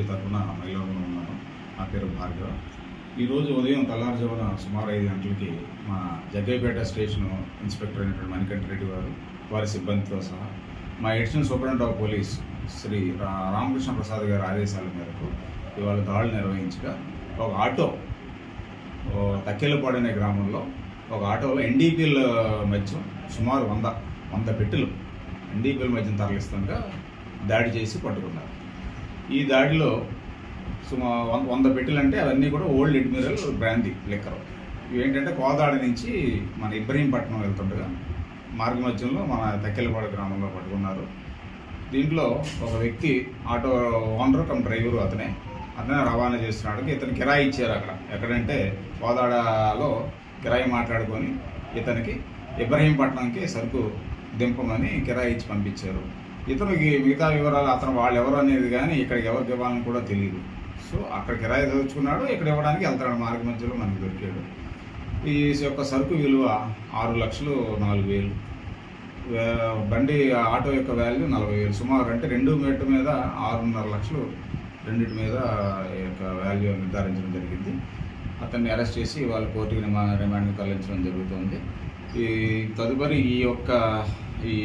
వీరి తరఫున మహిళలు ఉన్నాను. నా పేరు భార్గవ. ఈరోజు ఉదయం తెల్లారుజామున సుమారు 5 గంటలకి మా జగ్గయ్యపేట స్టేషన్ ఇన్స్పెక్టర్ అయినటువంటి మణికంఠ రెడ్డి గారు వారి సిబ్బందితో సహా మా additional superintendent of police Shri Ramakrishna Prasad గారి ఆదేశాల మేరకు ఇవాళ దాడులు నిర్వహించగా ఒక ఆటో తక్కెలపాడు అనే గ్రామంలో ఒక ఆటోలో ఎన్డీపీల మధ్య సుమారు 100 పెట్టెలు ఎన్డీపీల మధ్యన తరలిస్తుండగా దాడి చేసి పట్టుకున్నారు. ఈ దాడిలో సుమారు 100 పెట్టెలు అంటే అవన్నీ కూడా ఓల్డ్ అడ్మిరల్ బ్రాందీ లిక్కర్. ఇవేంటంటే కోదాడ నుంచి మన ఇబ్రహీంపట్నం వెళ్తుండగా మార్గ మధ్యంలో మన తక్కెలపాడు గ్రామంలో పట్టుకున్నారు. దీంట్లో ఒక వ్యక్తి ఆటో ఓనర్ కమ్ డ్రైవరు అతనే రవాణా చేస్తున్నాడు. ఇతను కిరాయి ఇచ్చారు. ఎక్కడంటే కోదాడలో కిరాయి మాట్లాడుకొని ఇతనికి ఇబ్రహీంపట్నంకి సరుకు దింపమని కిరాయి ఇచ్చి పంపించారు. ఇతనికి మిగతా వివరాలు వాళ్ళు ఎవరు అనేది కానీ ఇక్కడికి ఎవరికి ఇవ్వాలని కూడా తెలియదు. సో అక్కడ కిరాయి తెచ్చుకున్నాడు, ఇక్కడ ఇవ్వడానికి వెళ్తాడు. మార్గ మధ్యలో మనకు దొరికాడు. ఈ యొక్క సరుకు విలువ 6,04,000. బండి ఆటో యొక్క వాల్యూ 40,000. సుమారు అంటే 2 మీటర్ మీద 6.5 లక్షలు రెండింటి మీద యొక్క వాల్యూ నిర్ధారించడం జరిగింది. అతన్ని అరెస్ట్ చేసి వాళ్ళ కోర్టుకి రిమాండ్కి తరలించడం జరుగుతుంది. ఈ తదుపరి ఈ